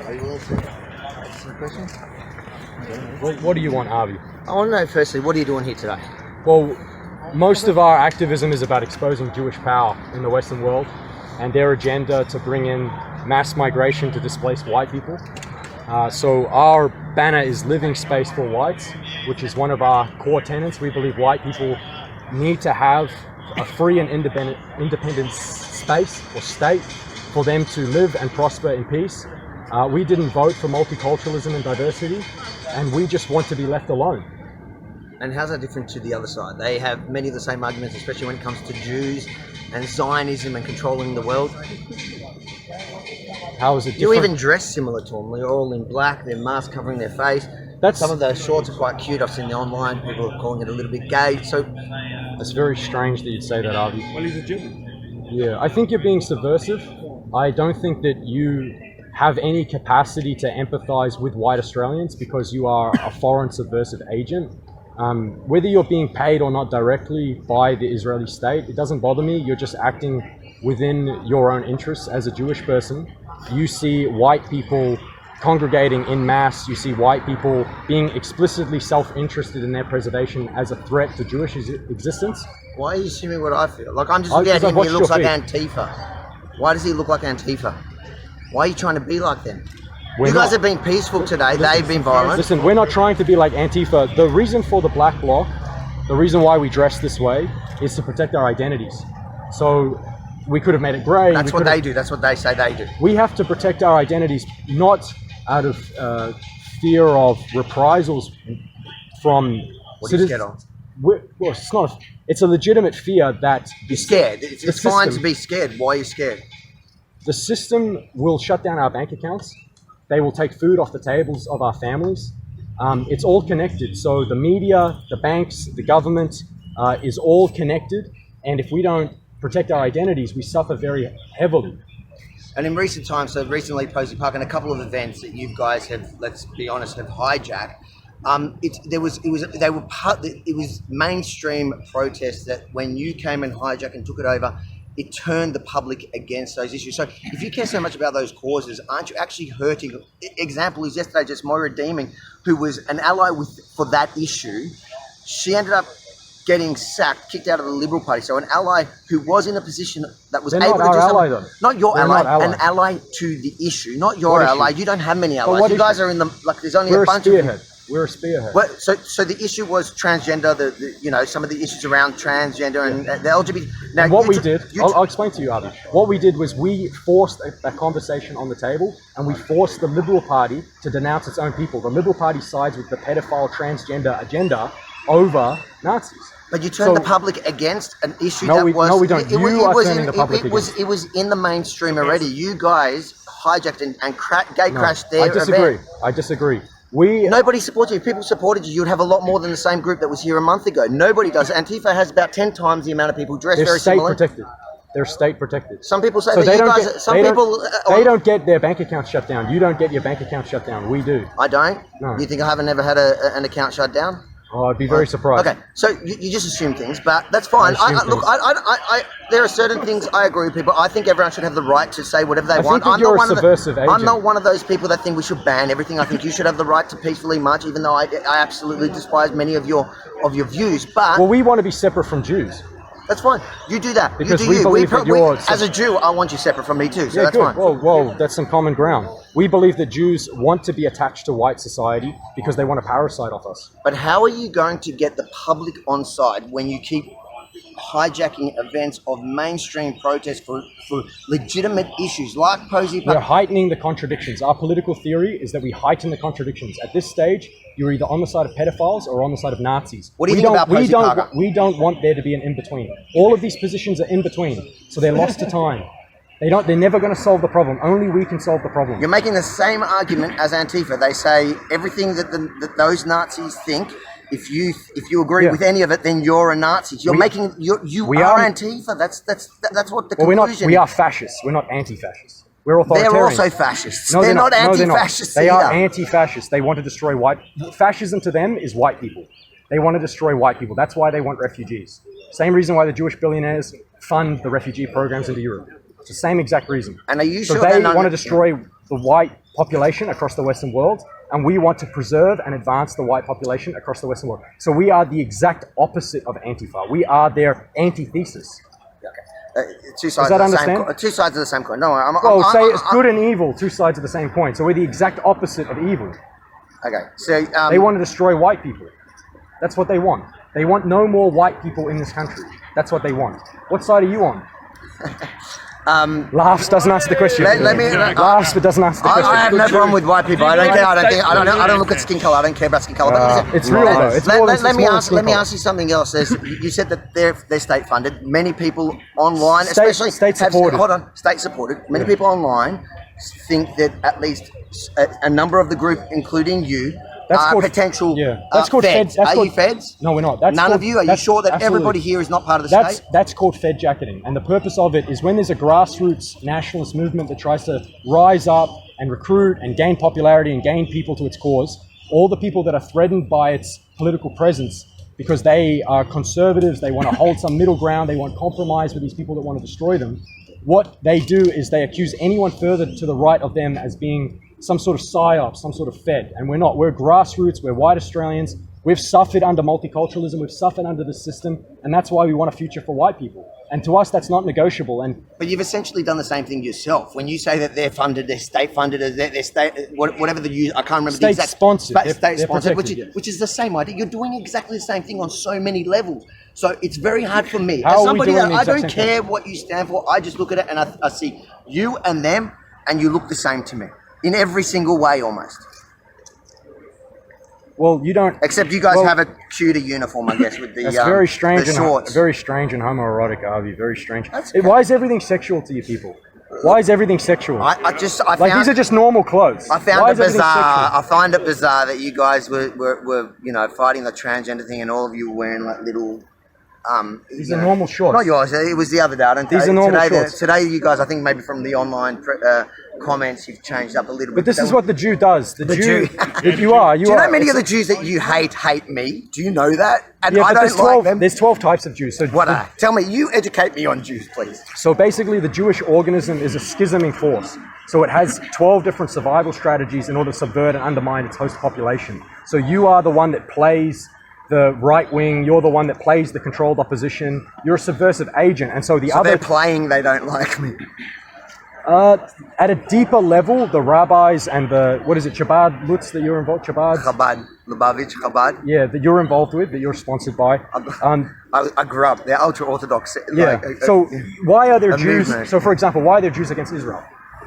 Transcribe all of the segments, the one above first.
Are you willing to ask some questions? What do you want, Avi? I want to know firstly, what are you doing here today? Well, most of our activism is about exposing Jewish power in the Western world and their agenda to bring in mass migration to displace white people. So our banner is Living Space for Whites, which is one of our core tenets. We believe white people need to have a free and independent space or state for them to live and prosper in peace. We didn't vote for multiculturalism and diversity, and we just want to be left alone. And how's that different to the other side? They have many of the same arguments, especially when it comes to Jews and Zionism and controlling the world. How is it different? You even dress similar to them. They're all in black, their mask covering their face. Some of those shorts are quite cute. I've seen the online, people are calling it a little bit gay. So it's very strange that you'd say that, Avi. Well, he's a Jew. Yeah, I think you're being subversive. I don't think that you have any capacity to empathize with white Australians because you are a foreign subversive agent. Whether you're being paid or not directly by the Israeli state, it doesn't bother me. You're just acting within your own interests as a Jewish person. You see white people congregating in mass. You see white people being explicitly self-interested in their preservation as a threat to Jewish existence. why are you assuming what I feel? Like, I'm just looking at him, he looks like Antifa. Why does he look like Antifa? Why are you trying to be like them? You guys have been peaceful today, they've been violent. Listen, we're not trying to be like Antifa. The reason for the black bloc, the reason why we dress this way, is to protect our identities. So we could have made it grey. That's what they do, that's what they say they do. We have to protect our identities, not out of fear of reprisals from What are you scared of? Well, it's not. It's a legitimate fear that You're scared. It's fine to be scared. Why are you scared? The system will shut down our bank accounts. They will take food off the tables of our families. It's all connected. So the media, the banks, the government is all connected. And if we don't protect our identities, we suffer very heavily. And in recent times, so recently Posey Park and a couple of events that you guys have, let's be honest, have hijacked. It was mainstream protests that when you came and hijacked and took it over, it turned the public against those issues. So if you care so much about those causes, aren't you actually hurting? Example is yesterday, just Moira Deeming, who was an ally for that issue. She ended up getting sacked, kicked out of the Liberal Party. So an ally who was in a position that was able to do something. Not your ally, an ally to the issue, not your ally. You don't have many allies. You guys are in the, like, there's only a bunch of you. We're a spearhead. Well, so the issue was transgender, some of the issues around transgender and the LGBT. Now, and what we did, I'll explain to you, Avi. What we did was we forced a conversation on the table, and we forced the Liberal Party to denounce its own people. The Liberal Party sides with the pedophile transgender agenda over Nazis. But you turned the public against an issue No, we don't. You are turning the public against. It was in the mainstream already. You guys hijacked and crashed their event. I disagree. Nobody supports you. If people supported you, you'd have a lot more than the same group that was here a month ago. Nobody does. Antifa has about 10 times the amount of people dressed very similar. They're state protected. Some people say that you guys... They don't get their bank account shut down. You don't get your bank account shut down. We do. I don't? No. You think I haven't ever had an account shut down? Oh, I'd be very surprised. Okay, so you just assume things, but that's fine. There are certain things I agree with people. I think everyone should have the right to say whatever they want. I'm you're a subversive agent. I'm not one of those people that think we should ban everything. I think you should have the right to peacefully march, even though I absolutely despise many of your views. But well, we want to be separate from Jews. That's fine. You do that. Because you do we believe that as a Jew, I want you separate from me too. So yeah, that's good. fine. Well, that's some common ground. We believe that Jews want to be attached to white society because they want to parasite off us. But how are you going to get the public on side when you keep hijacking events of mainstream protests for legitimate issues like Posey Park? We're heightening the contradictions. Our political theory is that we heighten the contradictions. At this stage, you're either on the side of pedophiles or on the side of Nazis. What do you think about Posey Park? We don't want there to be an in-between. All of these positions are in-between, so they're lost to time. They're never going to solve the problem. Only we can solve the problem. You're making the same argument as Antifa. They say everything that those Nazis think, if you agree with any of it, then you're a Nazi. You are Antifa. That's what the conclusion. We are fascists. We're not anti-fascists. We're authoritarians. They're also fascists. No, they're not anti-fascists. They are anti-fascists. They want to destroy white. Fascism to them is white people. They want to destroy white people. That's why they want refugees. Same reason why the Jewish billionaires fund the refugee programs into Europe. It's the same exact reason. And are you sure they want to destroy the white population across the Western world, and we want to preserve and advance the white population across the Western world. So we are the exact opposite of Antifa. We are their antithesis. Two sides that of the understand? same two sides of the same coin. No, Say it's good and evil, two sides of the same coin. So we're the exact opposite of evil. Okay, so They want to destroy white people. That's what they want. They want no more white people in this country. That's what they want. What side are you on? Laughs doesn't answer the question. Laughs but doesn't answer the question. I have no problem with white people. I don't care. I don't look at skin color. I don't care about skin color. But It's real though. It's more than let me skin color. ask you something else. You said that they're state funded. Many people online, State- especially state supported. Hold on, state supported. Many people online think that at least a number of the group, including you, are potential. Yeah, that's called feds. That's are called, you feds? No, we're not. That's None called, of you. Are you sure that everybody here is not part of the state? That's called fed jacketing, and the purpose of it is when there's a grassroots nationalist movement that tries to rise up and recruit and gain popularity and gain people to its cause. All the people that are threatened by its political presence because they are conservatives, they want to hold some middle ground, they want compromise with these people that want to destroy them. What they do is they accuse anyone further to the right of them as being some sort of psyop, some sort of fed. And we're not. We're grassroots. We're white Australians. We've suffered under multiculturalism. We've suffered under the system. And that's why we want a future for white people. And to us, that's not negotiable. But you've essentially done the same thing yourself. When you say that they're funded, they're state funded, they're state, whatever the use, I can't remember the exact. Sponsored. State sponsored, protected, which is the same idea. You're doing exactly the same thing on so many levels. So it's very hard for me. How As somebody are we doing that the I exact don't same care thing? what you stand for. I just look at it and I see you and them, and you look the same to me in every single way almost. Well, you don't. Except you guys have a cuter uniform, I guess, with the That's very strange the shorts. and very strange and homoerotic, Avi. Very strange. That's okay. Why is everything sexual to you people? Why is everything sexual? I like these are just normal clothes. I found Why it is everything bizarre. sexual? I find it bizarre that you guys were fighting the transgender thing, and all of you were wearing like little. These are normal shorts. Not yours. It was the other day. I don't These are normal shorts. Today, you guys, I think maybe from the online comments, you've changed up a little bit. But this is what the Jew does. The Jew. Do you know many of the Jews that you hate me? Do you know that? And Yeah, I but don't like them. There's 12 types of Jews. So What are? Tell me. You educate me on Jews, please. So basically, the Jewish organism is a schisming force. So it has 12 different survival strategies in order to subvert and undermine its host population. So you are the one that plays the right wing, you're the one that plays the controlled opposition, you're a subversive agent. And so they're playing, they don't like me. At a deeper level, the rabbis and the, Chabad Lutz that you're involved, Chabad, Lubavitch. Yeah, that you're involved with, that you're sponsored by. I grew up, they're ultra-Orthodox. So why are there a Jews, movement. so for example, why are there Jews against Israel?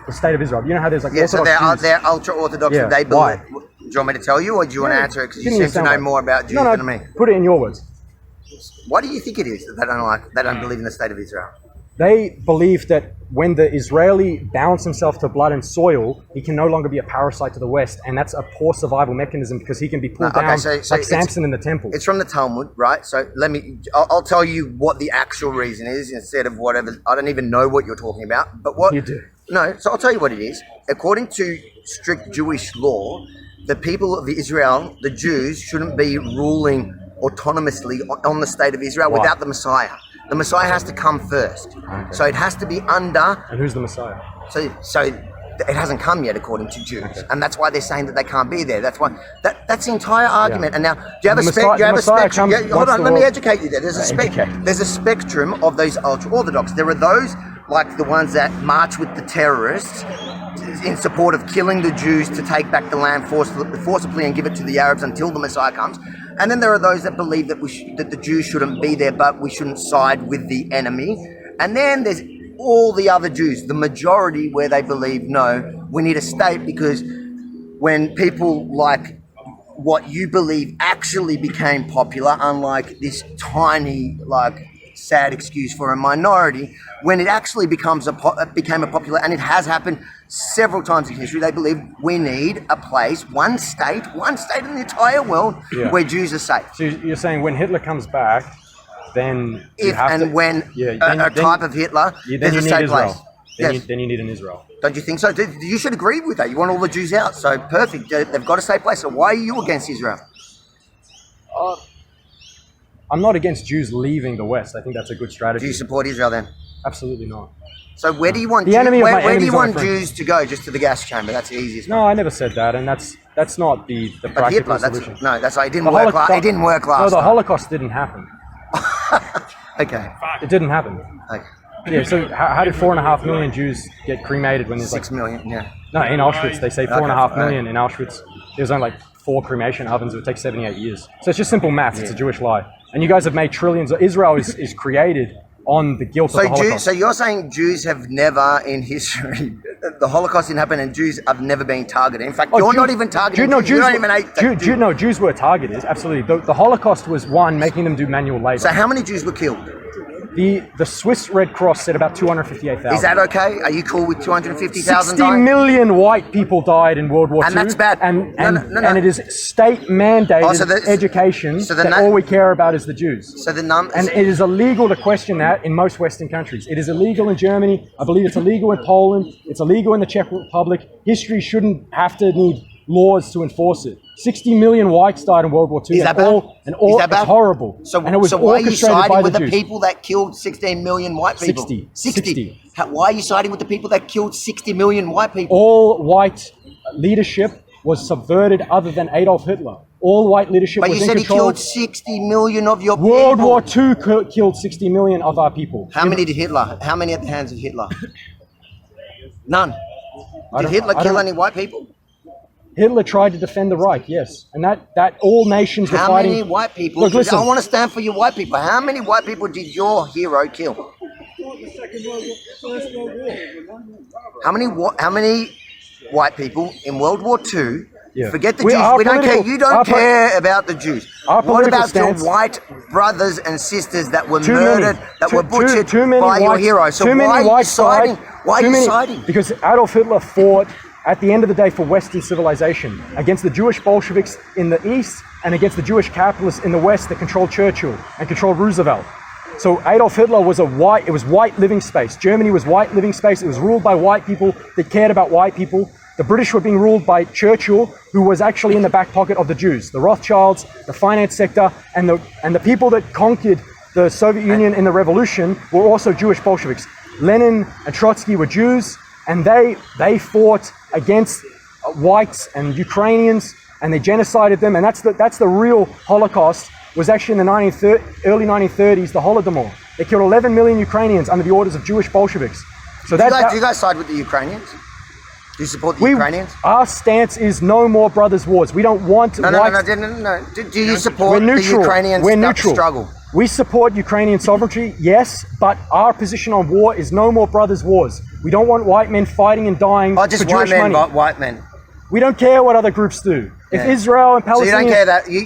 The state of Israel. You know how there's like Yeah, so Orthodox Jews? they're ultra-Orthodox, Yeah, and they why? believe. Do you want me to tell you, or do you want to answer it because you Give me seem a to know soundbite. more about Jews No, than me? put it in your words. Why do you think it is that they don't believe in the state of Israel? They believe that when the Israeli bounds himself to blood and soil, he can no longer be a parasite to the West, and that's a poor survival mechanism because he can be pulled down like Samson in the temple. It's from the Talmud, right? So I'll tell you what the actual reason is instead of whatever. I don't even know what you're talking about, but what You do. No, so I'll tell you what it is. According to strict Jewish law, the people of Israel, the Jews, shouldn't be ruling autonomously on the state of Israel Why? without the Messiah. The Messiah has to come first. Okay. So it has to be under. And who's the Messiah? So it hasn't come yet, according to Jews, Okay. and that's why they're saying that they can't be there. That's why that's the entire argument. Yeah. And now, do you have The a spectrum? Messiah- the Messiah comes Hold once on, the let me world- educate you. There's a Educate. There's a spectrum of those ultra orthodox. There are those like the ones that march with the terrorists in support of killing the Jews to take back the land forcibly and give it to the Arabs until the Messiah comes. And then there are those that believe that that the Jews shouldn't be there, but we shouldn't side with the enemy. And then there's all the other Jews, the majority, where they believe, no, we need a state because when people like what you believe actually became popular, unlike this tiny, like, sad excuse for a minority, when it actually became a popular, and it has happened several times in history, they believe we need a place, one state in the entire world where Jews are safe. So you're saying when Hitler comes back, then If and when a type of Hitler, then there's you a need safe Israel. place. Then you need an Israel. Don't you think so? You should agree with that. You want all the Jews out, so perfect. They've got a safe place. So why are you against Israel? I'm not against Jews leaving the West. I think that's a good strategy. Do you support Israel then? Absolutely not. So where do you want The enemy of my where do enemy you is my want friend. Jews to go? Just to the gas chamber? That's the easiest. No, I never said that, and that's not the But practical Hitler, solution. that's why it didn't The work. Holocaust- It didn't work last No, the time. Holocaust didn't happen. Okay. It didn't happen. Okay. Yeah, so how did 4.5 million Jews get cremated when there's 6 million. Yeah. No, in Auschwitz, they say 4.5 Okay, million in Auschwitz. There's only like 4 cremation ovens. It would take 78 years. So it's just simple maths. It's a Jewish lie. And you guys have made trillions. Israel is created on the guilt of the Holocaust. So you're saying Jews have never in history, the Holocaust didn't happen, and Jews have never been targeted. In fact, you're not even targeted. You don't even hate Jews were targeted. Absolutely. The Holocaust was one, making them do manual labor. So how many Jews were killed? The Swiss Red Cross said about 258,000. Is that okay? Are you cool with 250,000 60 dying? million white people died in World War II. And that's bad. And No. it is state mandated education that all we care about is the Jews. So And it is illegal to question that in most Western countries. It is illegal in Germany. I believe it's illegal in Poland. It's illegal in the Czech Republic. History shouldn't have to need laws to enforce it. 60 million whites died in World War II. Is that bad? Is that bad? It's horrible. So and it was why are you orchestrated by siding with the the Jews. people that killed 16 million white people? 60. Why are you siding with the people that killed 60 million white people? All white leadership was subverted other than Adolf Hitler. All white leadership But was you in said he control. killed 60 million of your people. World War II killed 60 million of our people. How many did Hitler? How many at the hands of Hitler? None. Did don't- Hitler I kill don't- any white people? Hitler tried to defend the Reich, yes. And that all nations were How fighting. many white people? Look, listen. I want to stand for your white people. How many white people did your hero kill? How many white people in World War II? Yeah. Forget the We- Jews. our We don't care. political- You don't our po- care about the Jews. Our What political about stance- your white brothers and sisters that were Too many. murdered, that were butchered Too many by your whites- hero? So too many why are you whites siding? died. Why are Too you many- siding? Because Adolf Hitler fought at the end of the day for Western civilization against the Jewish Bolsheviks in the East and against the Jewish capitalists in the West that controlled Churchill and controlled Roosevelt. So Adolf Hitler was it was white living space. Germany was white living space. It was ruled by white people that cared about white people. The British were being ruled by Churchill, who was actually in the back pocket of the Jews, the Rothschilds, the finance sector, and the people that conquered the Soviet Union in the revolution were also Jewish Bolsheviks. Lenin and Trotsky were Jews, and they fought against whites and Ukrainians, and they genocided them. And that's the real Holocaust. Was actually in the early 1930s, the Holodomor. They killed 11 million Ukrainians under the orders of Jewish Bolsheviks. So Do you guys side with the Ukrainians? Do you support the Ukrainians? Our stance is no more brothers' wars. We don't want No. Do you support the Ukrainian struggle? We support Ukrainian sovereignty, yes, but our position on war is no more brothers' wars. We don't want white men fighting and dying Oh, just for Jewish money. white men. We don't care what other groups do. If Yeah. Israel and So you Palestine, don't care that you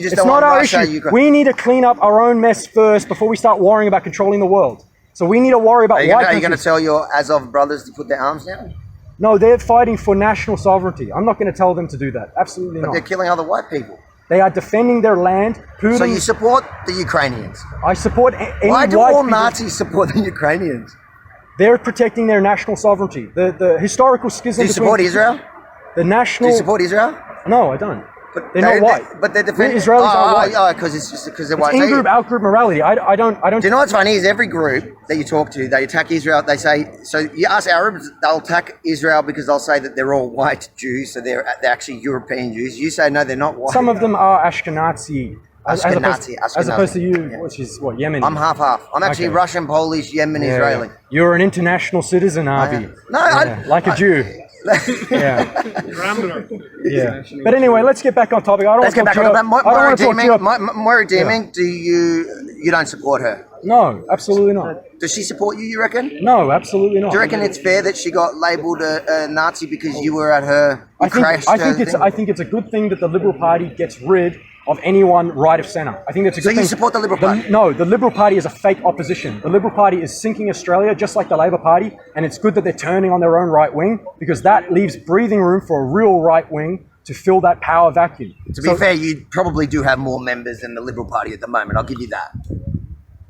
just it's don't not want our Russia, issue. Ukraine. We need to clean up our own mess first before we start worrying about controlling the world. So we need to worry about Are you white going to countries. tell your Azov brothers to put their arms down? No, they're fighting for national sovereignty. I'm not going to tell them to do that. Absolutely But not. they're killing other white people. They are defending their land. Putin, So you support the Ukrainians. I support any Why do white all people. Nazis support the Ukrainians? They're protecting their national sovereignty. The historical schism Do you support between Israel? the Do national. you support Israel? No, I don't. But They're not white. But they're defending. Israelis are white. Oh, because it's just because they're white. In So group, out group morality. I don't. do you know what's funny is every group that you talk to, they attack Israel. They say, so you ask Arabs, they'll attack Israel because they'll say that they're all white Jews, so they're actually European Jews. You say no, they're not white. Some of them are Ashkenazi. Ashkenazi. As opposed to you, Yeah. which is what, Yemen? I'm half. I'm actually Okay. Russian, Polish, Yemen, Israeli. You're an international citizen, Avi. No, like a Jew. Yeah. Yeah. But anyway, let's get back on topic. I don't Let's get want back to on talk that. to you. I don't want to talk to you. up- Moira Deeming, do you don't support her? No, absolutely not. Does she support you? You reckon? No, absolutely not. Do you reckon it's fair that she got labelled a Nazi because you were at her? I think it's a good thing that the Liberal Party gets rid of anyone right of centre. I think that's a good So thing. you support the Liberal Party? No, the Liberal Party is a fake opposition. The Liberal Party is sinking Australia just like the Labor Party, and it's good that they're turning on their own right wing because that leaves breathing room for a real right wing to fill that power vacuum. To be fair, you probably do have more members than the Liberal Party at the moment. I'll give you that.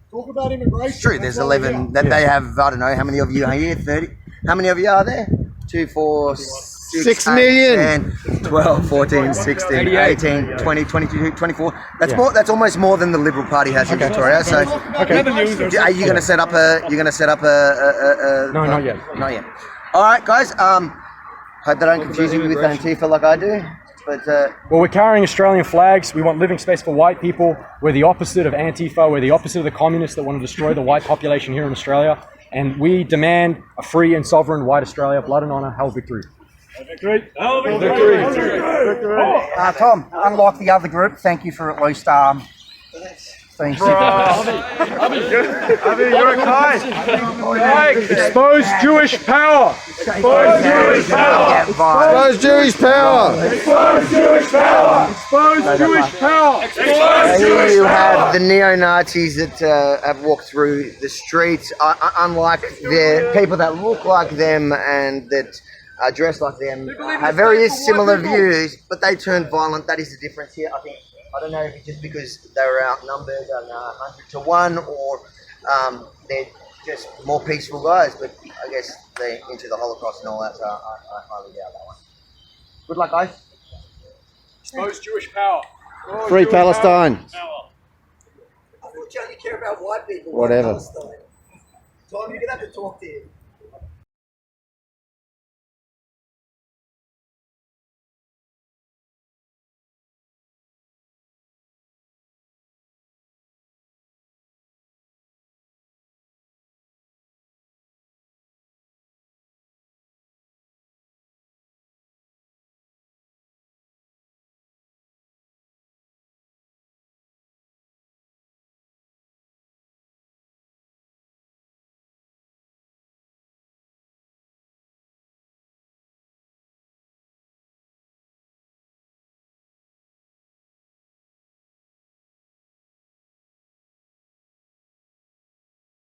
Talk about immigration. It's true. There's 11 that they have. I don't know how many of you are here. 30. How many of you are there? 2, 4, 6 million. 10, 12, 14, 16, 18, 20, 22, 24. That's more. That's almost more than the Liberal Party has in Victoria. So, are you going to set up a? You're going to set up a? No, not yet. Not yet. All right, guys. Hope they don't confuse you with Antifa like I do. But Well, we're carrying Australian flags. We want living space for white people. We're the opposite of Antifa. We're the opposite of the communists that want to destroy the white population here in Australia. And we demand a free and sovereign white Australia. Blood and honour. Hell victory. Tom, unlike the other group, thank you for at least being Expose Jewish power. Expose Jewish power. Expose Jewish power. Expose Jewish power. Expose Jewish power. here you have the neo-Nazis that have walked through the streets. Unlike the people that look like them and that are dressed like them, have very similar views, but they turned violent. That is the difference here. I don't know if it's just because they were outnumbered 100 to 1, or they're just more peaceful guys. But I guess they're into the Holocaust and all that, so I highly doubt that one. Good luck, guys. Expose Jewish power. Free Palestine. I thought you only care about white people. Whatever. Tom, you're gonna have to talk to him.